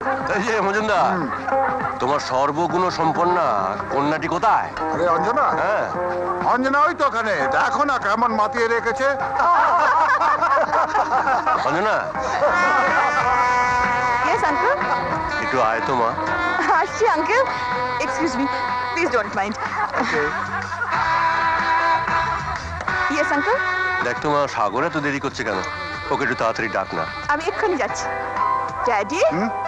এই যে মজুমদার, তোমার সর্বগুণ সম্পন্না কন্যাটি কোথায়? আরে অঞ্জনা, হ্যাঁ অঞ্জনা ওই তো ওখানে, দেখো না কেমন মাতিয়ে রেখেছে। Anjana, Yes, uncle. একটু আয় তো মা। আসছি uncle. Excuse me. Please don't mind. Yes, uncle. দেখ তো মা, সাগরে তো দেরি করছে কেন? ওকে একটু তাড়াতাড়ি ডাক না। আমি এক্ষুনি যাচ্ছি। ড্যাডি,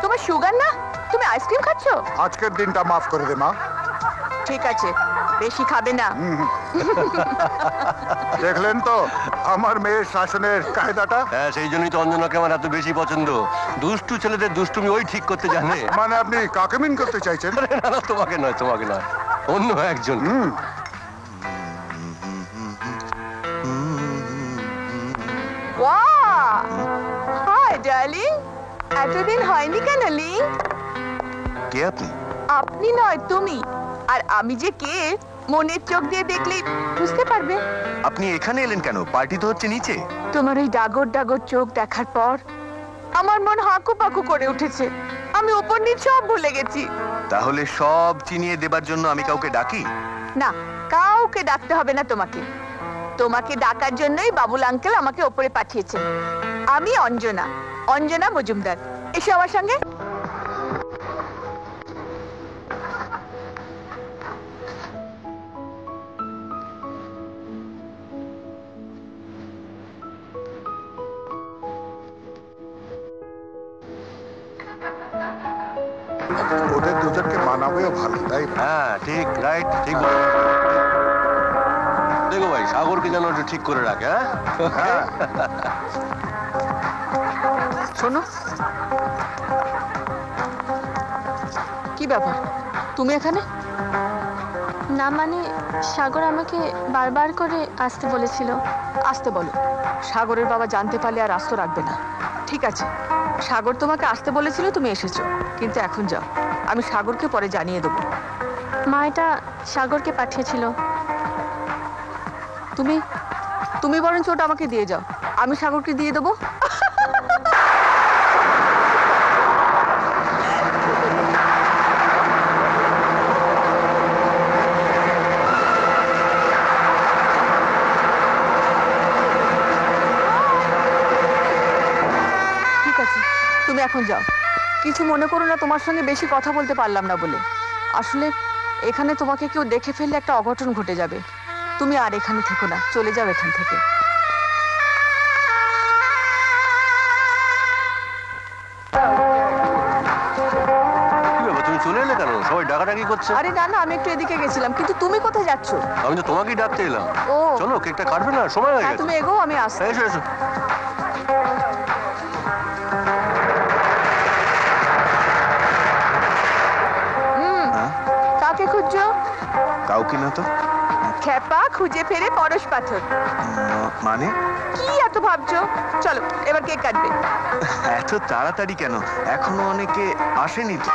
তোমার সুগার না? তুমি আইসক্রিম খাচ্ছ? আজকের দিনটা মাফ করে দে মা। ঠিক আছে, বেশি খাবে না। দেখলেন তো আমার মেয়ের শাসনের কায়দাটা? হ্যাঁ, সেই জন্যই তো অঞ্জনাকে আমার এত বেশি পছন্দ। দুষ্টু ছেলেদের দুষ্টুমি ওই ঠিক করতে জানে। মানে আপনি কাকে মিন করতে চাইছেন? আরে না না, তোমাকে নয়, তোমাকে নয়, অন্য একজন। Wow! Hi, darling. এতদিন হয়নি কেন লিং? কে আপনি? আপনি নয়, তুমি। আর আমি যে কে মনের চোখ দিয়ে দেখলেই বুঝতে পারবে। আপনি এখানে এলেন কেন? পার্টি তো হচ্ছে নিচে। তোমার ওই ডাগর ডাগর চোখ দেখার পর আমার মন হাঁকু পাকু করে উঠেছে। আমি উপর নিচ সব ভুলে গেছি। তাহলে সব চিনিয়ে দেবার জন্য আমি কাউকে ডাকি? না, কাউকে ডাকতে হবে না তোমাকে। তোমাকে ডাকার জন্যই বাবুল আঙ্কেল আমাকে ওপরে পাঠিয়েছেন। আমি অঞ্জনা, অঞ্জনা মজুমদার। এসো আমার সঙ্গে। ওদের দুজনকে মানাবেও ভালো, তাই না? হ্যাঁ ঠিক, রাইট, ঠিক বলো। দেখো ভাই, সাগরকে যেন একটু ঠিক করে রাখে। হ্যাঁ, শোনো, কি ব্যাপার তুমি এখানে? না মানে সাগর আমাকে বারবার করে আসতে বলেছিল। আসতে বলো, সাগরের বাবা জানতে পারলে আর আস্ত রাখবে না। ঠিক আছে, সাগর তোমাকে আসতে বলেছিল, তুমি এসেছো, কিন্তু এখন যাও, আমি সাগরকে পরে জানিয়ে দেবো। মা এটা সাগরকে পাঠিয়েছিল। তুমি তুমি বরঞ্চ ওটা আমাকে দিয়ে যাও, আমি সাগরকে দিয়ে দেবো। ঠিক আছে, তুমি এখন যাও। কিছু মনে করো না, তোমার সঙ্গে বেশি কথা বলতে পারলাম না বলে। আসলে এখানে তোমাকে কেউ দেখে ফেললে একটা অঘটন ঘটে যাবে। তুমি আর এখানে থেকো না, চলে যাও এখান থেকে। কি ব্যাপার, তুমি চলে এলে কেন? সবাই ডাকাডাকি করছে। আরে না না, আমি একটু এদিকে গেছিলাম, কিন্তু তুমি কোথায় যাচ্ছ? আমি তো তোমাকেই ডাকতে এলাম। ও চলো, কেকটা কাটবে না? সময় হয়ে হ্যাঁ, গেছে। তুমি এগো, আমি আসছি। এসো এসো। কাকে খুঁজছো? কাউকে না তো। খেপা খুঁজে ফেরে পরশ পাথর। মানে কি এত ভাবছো? চলো এবার কেক কাটবে। এত তাড়াতাড়ি কেন? এখনো অনেকে আসেনি তো।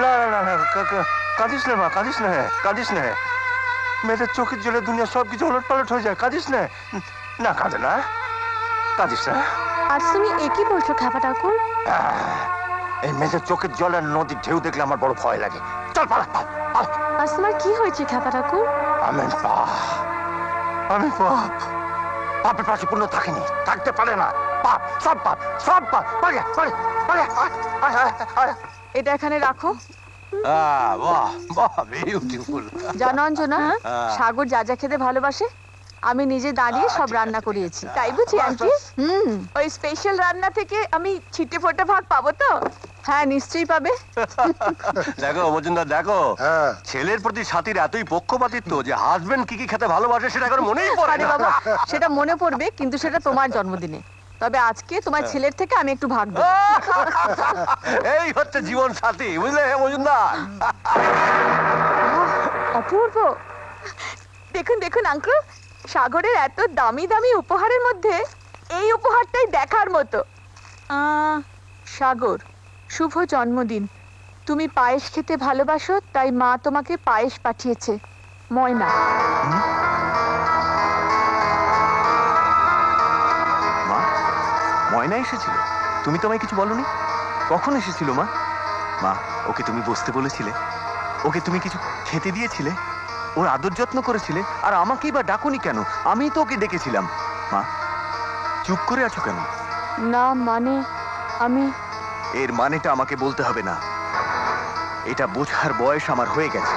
না না না না, কাঁদিস না মা, কাঁদিস না। হ্যাঁ, কাঁদিস না। মেয়েদের চোখের জলে দুনিয়া সবকিছু ওলট পালট হয়ে যায়। কাঁদিস না, না কাঁদে না, কাঁদিস না। আজ তুমি একই বলছো খ্যাপা ঠাকুর? এই মেয়েদের চোখের জল আর নদীর ঢেউ দেখলে আমার বড় ভয় লাগে। চল পালা, পালা। আজ তোমার কি হয়েছে খ্যাপা ঠাকুর? আমি পাপ, পাপের পাশে পূর্ণ থাকেনি, থাকতে পারে না। পাপ, সব পাপ, সব পাপ। পালিয়ে, পালিয়ে, পালিয়ে, আয়। এটা এখানে রাখো। বাহ বাহ, বিউটিফুল। জানো অঞ্জনা, সাগর যা যা খেতে ভালোবাসে আমি নিজে দাঁড়িয়ে সব রান্না করিয়েছি। তাই বুঝি আন্টি? ওই স্পেশাল রান্না থেকে আমি ছিটে ফোটা ভাগ পাবো তো? হ্যাঁ, নিশ্চয়ই পাবে। দেখো মজুমদার, দেখো হ্যাঁ। ছেলের প্রতি সাথীর এতই পক্ষপাতিত্ব যে হাজবেন্ড কি কি খেতে ভালোবাসে সেটা এখন মনেই পড়ে আরে না। বাবা, সেটা মনে পড়বে, কিন্তু সেটা তোমার জন্মদিনে। তবে আজকে তোমার ছেলের থেকে আমি একটু ভাগ দেব। এই হচ্ছে জীবন সাথী, বুঝলে মজুমদার? অপূর্ব। দেখুন দেখুন আঙ্কেল, সাগরের এত দামি দামি উপহারের মধ্যে এই উপহারটাই দেখার মতো। সাগর, শুভ জন্মদিন। তুমি পায়েস খেতে ভালোবাসো, তাই মা তোমাকে পায়েস পাঠিয়েছে। ময়না। মা, ময়না এসেছিল? তুমি তো আমায় কিছু বলনি। কখন এসেছিল মা? মা, ওকে তুমি বসতে বলেছিলে, ওকে তুমি কিছু খেতে দিয়েছিলে, ওর আদর যত্ন করেছিলে, আর আমাকেই বা ডাকুনি কেন? আমি তো ওকে ডেকেছিলাম। মা, চুপ করে আছো কেন? না মানে আমি। এর মানেটা আমাকে বলতে হবে না, এটা বোঝার বয়স আমার হয়ে গেছে।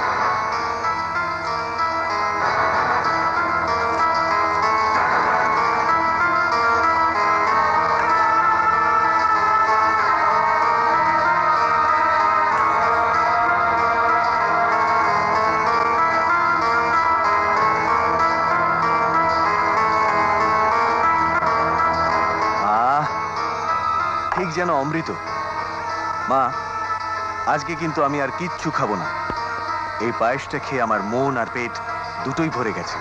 ঠিক যেন অমৃত। মা, আজকে কিন্তু আমি আর কিচ্ছু খাবো না। এই পায়েসটা খেয়ে আমার মন আর পেট দুটোই ভরে গেছে।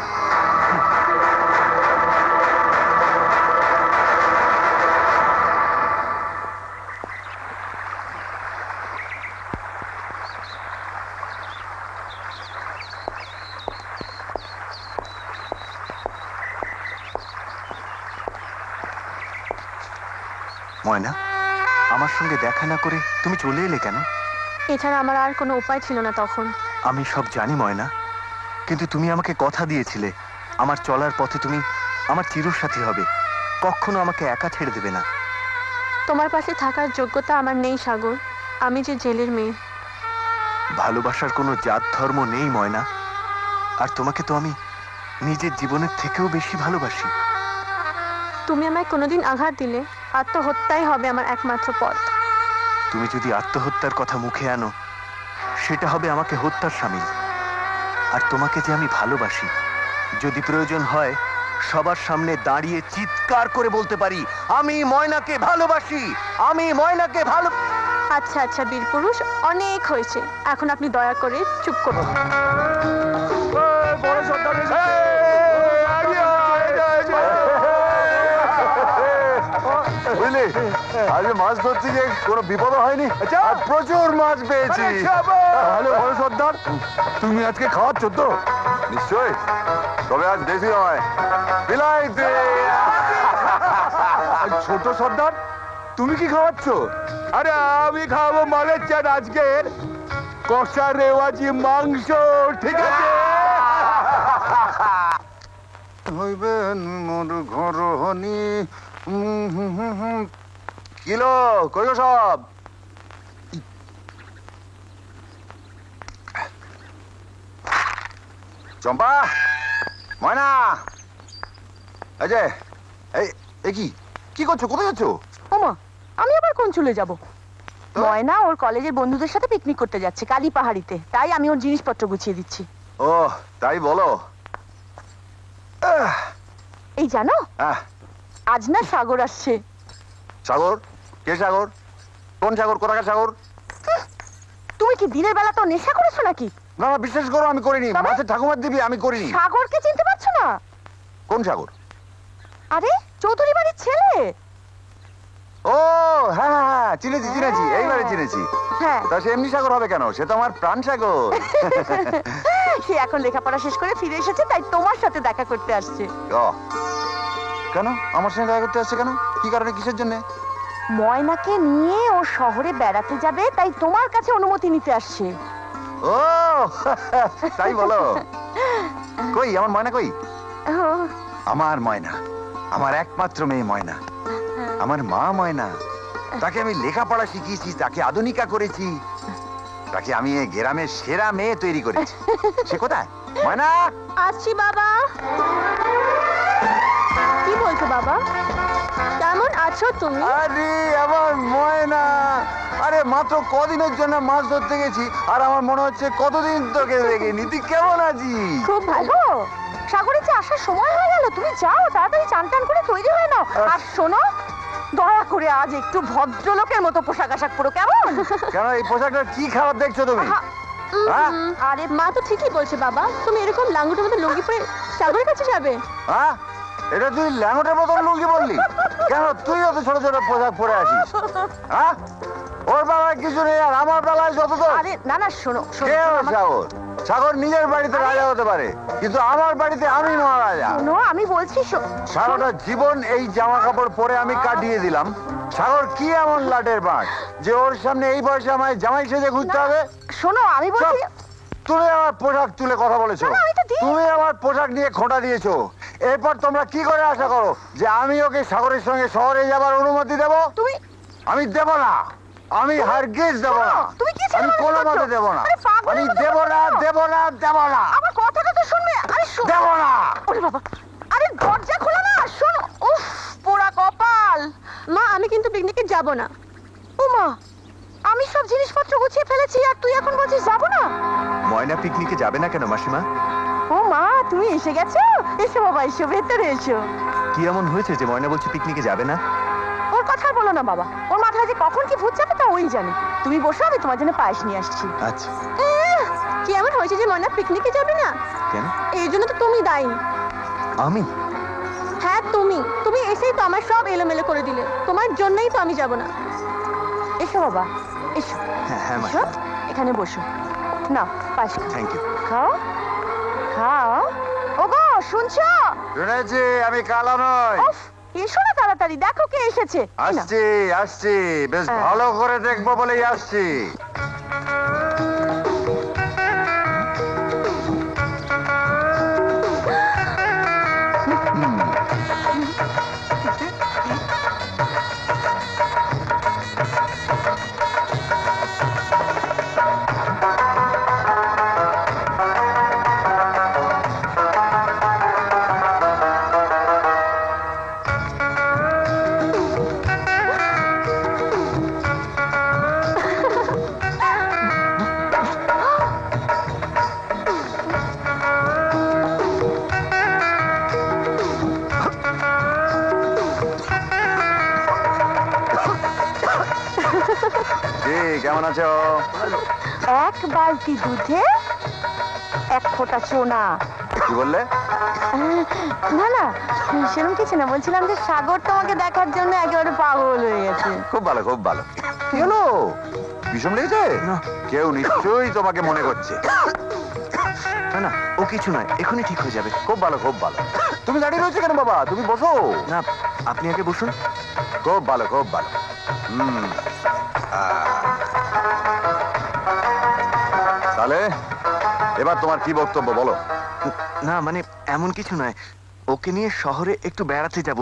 ময়না, আমার সঙ্গে দেখা না করে তুমি চলে এলে কেন? এছাড়া আমার আর কোনো উপায় ছিল না তখন। আমি সব জানি ময়না, কিন্তু তুমি আমাকে কথা দিয়েছিলে আমার চলার পথে তুমি আমার চিরসাথী হবে, কখনো আমাকে একা ছেড়ে দেবে না। তোমার পাশে থাকার যোগ্যতা আমার নেই সাগর, আমি যে জেলের মেয়ে। ভালোবাসার কোনো জাত ধর্ম নেই ময়না, আর তোমাকে তো আমি নিজের জীবনের থেকেও বেশি ভালোবাসি। তুমি আমায় কোনোদিন আঘাত দিলে আত্মহত্যাই হবে আমার একমাত্র পথ। তুমি যদি আত্মহত্যার কথা মুখে আনো, সেটা হবে আমাকে হত্যার শামিল। আর তোমাকে যে আমি ভালোবাসি, যদি প্রয়োজন হয় সবার সামনে দাঁড়িয়ে চিৎকার করে বলতে পারি, আমি ময়নাকে ভালোবাসি, আমি ময়নাকে ভালো। আচ্ছা আচ্ছা বীরপুরুষ, অনেক হয়েছে, এখন আপনি দয়া করে চুপ করুন। বুঝলি, আজকে মাছ ধরতে গিয়ে কোনো বিপদ হয়নি, আর প্রচুর মাছ পেয়েছি। ভালো ভালো সর্দার, তুমি আজকে খাওয়াচ্ছ তো? নিশ্চয়ই, তবে আজ দেশি নয়, বিলাইতে। ছোট সর্দার, তুমি কি খাওয়াচ্ছ? আরে আমি খাওয়াবো মালের চাট, আজকের কষা রেওয়াজি মাংস, ঠিক আছে? হইবেন মোর ঘরহনি। কিলো কইলো সব? চম্পা, ময়না, এই যে, এই কি করছো? কোথায় যাচ্ছ? ওমা, আমি আবার কোন চলে যাব? ময়না ওর কলেজের বন্ধুদের সাথে পিকনিক করতে যাচ্ছে কালী পাহাড়িতে, তাই আমি ওর জিনিসপত্র গুছিয়ে দিচ্ছি। ও তাই বলো। এই জানো, আজ না সাগর আসছে। সাগর? কে সাগর? কোন সাগর? কোথাকার সাগর? তুমি কি দিনের বেলা তো নেশা করেছো নাকি? না না, বিশ্বাস করো আমি করিনি। তবে? মাছের ঠাকুমার দিবি, আমি করিনি। সাগরকে চিনতে পারছো না? কোন সাগর? আরে চৌধুরী বাড়ির ছেলে। ও হ্যাঁ হ্যাঁ হ্যাঁ, চিনেছি চিনেছি, এইবারে চিনেছি। হ্যাঁ, তা সে এমনি সাগর হবে কেন? সে তো আমার প্রাণ সাগর। সে এখন লেখাপড়া শেষ করে ফিরে এসেছে, তাই তোমার সাথে দেখা করতে আসছে। ও, কেন আমার সঙ্গে দেখা করতে আসছে কেন? কি কারণে, কিসের জন্য? ময়নাকে নিয়ে ও শহরে বেড়াতে যাবে, তাই তোমার কাছে অনুমতি নিতে আসছে। ও তাই বলো। কই আমার ময়না কই? আমার ময়না, আমার একমাত্র মেয়ে ময়না, আমার মা ময়না। তাকে আমি লেখাপড়া শিখিয়েছি, তাকে আধুনিকা করেছি, তাকে আমি এই গ্রামের সেরা মেয়ে তৈরি করেছি। সে কোথায়? ময়না, আসছি বাবা। কি বলছো বাবা? কেমন আছো তুমি? আরে আমার ময়না, আরে মাত্র কদিনের জন্য মাছ ধরতে গেছি, আর আমার মনে হচ্ছে কতদিন তোকে দেখিনি। তুই কেমন আছিস? খুব ভালো। সাগরে যে আসার সময় হয়ে গেল, তুমি যাও তাড়াতাড়ি চান টান করে তৈরি হয়ে নাও। আর শোনো, দয়া করে আজ একটু ভদ্রলোকের মতো পোশাক আশাক পরো, কেমন? কেন এই পোশাকটা কি খারাপ দেখছো তুমি? হ্যাঁ? আরে মা তো ঠিকই বলছে বাবা, তুমি এরকম লাঙ্গুটের মধ্যে লুঙ্গি পরে সাগরের কাছে যাবে? হ্যাঁ, এটা তুই ল্যাঙ্গটের মতন লুঙ্গি বললি? কেন তুই অত ছোট ছোট পোশাক পরে আছিস? হ্যাঁ, ওর বেলায় কিছু নেই আর আমার বেলায় যত তো আরে না না শোনো শোনো, কে ও আমার- সাগর? সাগর নিজের বাড়িতে রাজা হতে পারে, কিন্তু আমার বাড়িতে আমি মহারাজা। শোনো আমি বলছি সারাটা জীবন এই জামা কাপড় পরে আমি কাটিয়ে দিলাম। সাগর কি এমন লাটের বাঁট যে ওর সামনে এই বয়সে আমায় জামাই সেজে ঘুরতে হবে? শোনো আমি বলছি চুপ! তুমি আমার পোশাক তুলে কথা বলেছো, না, আমি তো দিই- তুমি আমার পোশাক নিয়ে খোঁটা দিয়েছো। এরপর তোমরা কি করে আশা করো যে আমি ওকে সাগরের সঙ্গে শহরে যাবার অনুমতি দেব? তুমি আমি দেব না, আমি হারগিজ দেব না, শোনো, তুমি কি ছেলে আমি মানুষ কোনো করছো? মতে দেব না, আরে পাগলের আমি মতো দেব কথা না, বলছো। দেব না, দেব না, আমার কথাটা তো শুনবে। আরে শোনো দেব না। ওরে বাবা, আরে দরজা খোলা না, শোনো। উফ, পোড়া কপাল। মা আমি কিন্তু পিকনিকে যাব না। ও মা, আমি সব জিনিসপত্র গুছিয়ে ফেলেছি আর তুই এখন বলছিস যাবো না? ময়না পিকনিকে যাবে না কেন মাসিমা? ও মা, তুমি এসে গেছো? এসো বাবা, এসো, ভেতরে এসো। কি এমন হয়েছে যে ময়না বলছে পিকনিকে যাবে না? ওর কথা আর বলো না বাবা, ওর মাথায় যে কখন কি ভূত যাবে তা ওই জানে। তুমি বসো, আমি তোমার জন্য পায়েস নিয়ে আসছি। আচ্ছা, কি এমন হয়েছে যে ময়না পিকনিকে যাবে না? কেন? এই জন্য তো তুমি দায়ী। আমি? হ্যাঁ তুমি এসেই তো আমার সব এলোমেলো করে দিলে। তোমার জন্যই তো আমি যাব না। এসো বাবা, এসো হ্যাঁ হ্যাঁ এসো, এখানে বসো। না, পায়েস খাও। Thank you. খাও খাও। ওগো শুনছো? শুনেছি, আমি কালা নই। উফ, এসো না তাড়াতাড়ি, দেখো কে এসেছে। এই নাও। আসছি আসছি, বেশ হ্যাঁ। ভালো করে দেখবো বলেই আসছি। কি, কেমন আছো? এক বালতি দুধে এক ফোঁটা সোনা। কি বললে? না না, সেরকম কিছু না, বলছিলাম যে সাগর তোমাকে দেখার জন্য একেবারে পাগল হয়ে গেছে। খুব ভালো, খুব ভালো। কি হলো? বিষম লেগেছে? কেউ নিশ্চয়ই তোমাকে মনে করছে। না না, ও কিছু নয়, এখনই ঠিক হয়ে যাবে। খুব ভালো, খুব ভালো। তুমি দাঁড়িয়ে রয়েছো কেন বাবা? তুমি বসো। না, আপনি আগে বসুন। খুব ভালো, খুব ভালো। তাহলে এবার তোমার কি বক্তব্য বলো? না মানে এমন কিছু নয়, ওকে নিয়ে শহরে একটু বেড়াতে যাব,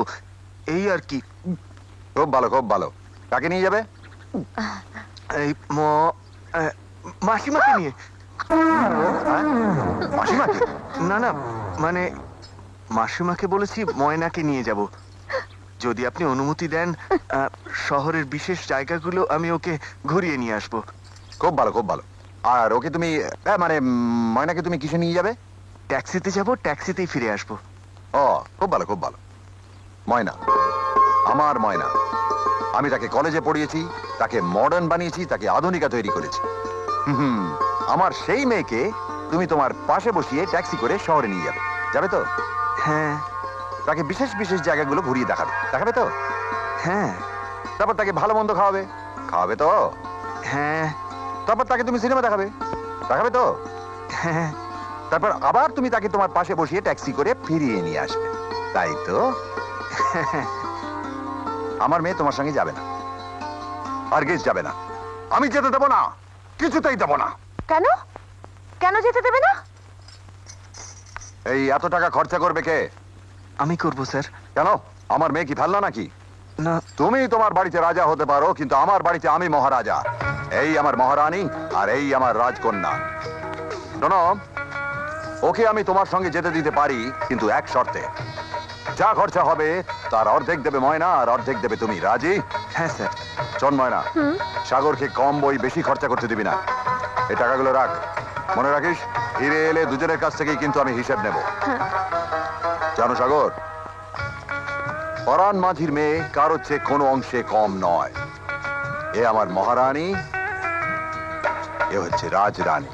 এই আর কি। খুব ভালো, খুব ভালো। কাকে নিয়ে যাবে? এই মাসিমাকে নিয়ে। হ্যাঁ? মাসিমাকে? না না, মানে মাসিমাকে বলেছি ময়নাকে নিয়ে যাব। যদি আপনি অনুমতি দেন, শহরের বিশেষ জায়গাগুলো আমি ওকে ঘুরিয়ে নিয়ে আসবো। খুব ভালো, খুব ভালো। আর ওকে তুমি মানে ময়নাকে তুমি কিসে নিয়ে যাবে? ট্যাক্সিতে যাব, ট্যাক্সিতেই ফিরে আসবো। ও, খুব ভালো, খুব ভালো। ময়না, আমার ময়না। আমি তাকে কলেজে পড়িয়েছি, তাকে মডার্ন বানিয়েছি, তাকে আধুনিকা তৈরি করেছি। আমার সেই মেয়েকে তুমি তোমার পাশে বসিয়ে ট্যাক্সি করে শহরে নিয়ে যাবে, যাবে তো? হ্যাঁ তাকে বিশেষ বিশেষ জায়গাগুলো ঘুরিয়ে দেখাবে, দেখাবে তো? হ্যাঁ তারপর তাকে ভালো মন্দ খাওয়াবে, খাওয়াবে তো? হ্যাঁ তারপর তাকে তুমি সিনেমা দেখাবে, দেখাবে তো? হ্যাঁ। তারপর আবার তুমি তাকে তোমার পাশে বসিয়ে ট্যাক্সি করে ফিরিয়ে নিয়ে আসবে, তাই তো? আমার মেয়ে তোমার সঙ্গে যাবে না, আর গেছ যাবে না। আমি যেতে দেবো না, কিছুতেই দেবো না। কেন? কেন যেতে দেবে না? এই এত টাকা খরচা করবে কে? আমি করব স্যার। কেন? আমার মেয়ে কি ফেলনা নাকি? না, তুমি তোমার বাড়িতে রাজা হতে পারো, কিন্তু আমার বাড়িতে আমি মহারাজা। এই আমার মহারানী আর এই আমার রাজকন্যা। শোনো, ওকে আমি তোমার সঙ্গে যেতে দিতে পারি, কিন্তু এক শর্তে। যা খরচা হবে তার অর্ধেক দেবে ময়না আর অর্ধেক দেবে তুমি। রাজি? হ্যাঁ স্যার। শোন ময়না, সাগরকে কম বই বেশি খরচা করতে দিবি না। এই টাকাগুলো রাখ, মনে রাখিস ফিরে এলে দুজনের কাছ থেকেই কিন্তু আমি হিসেব নেব। জানো সাগর, পরাণ মাঝির মেয়ে কারোর চেয়ে কোনো অংশে কম নয়। এ আমার মহারানী, এ হচ্ছে রাজরানী।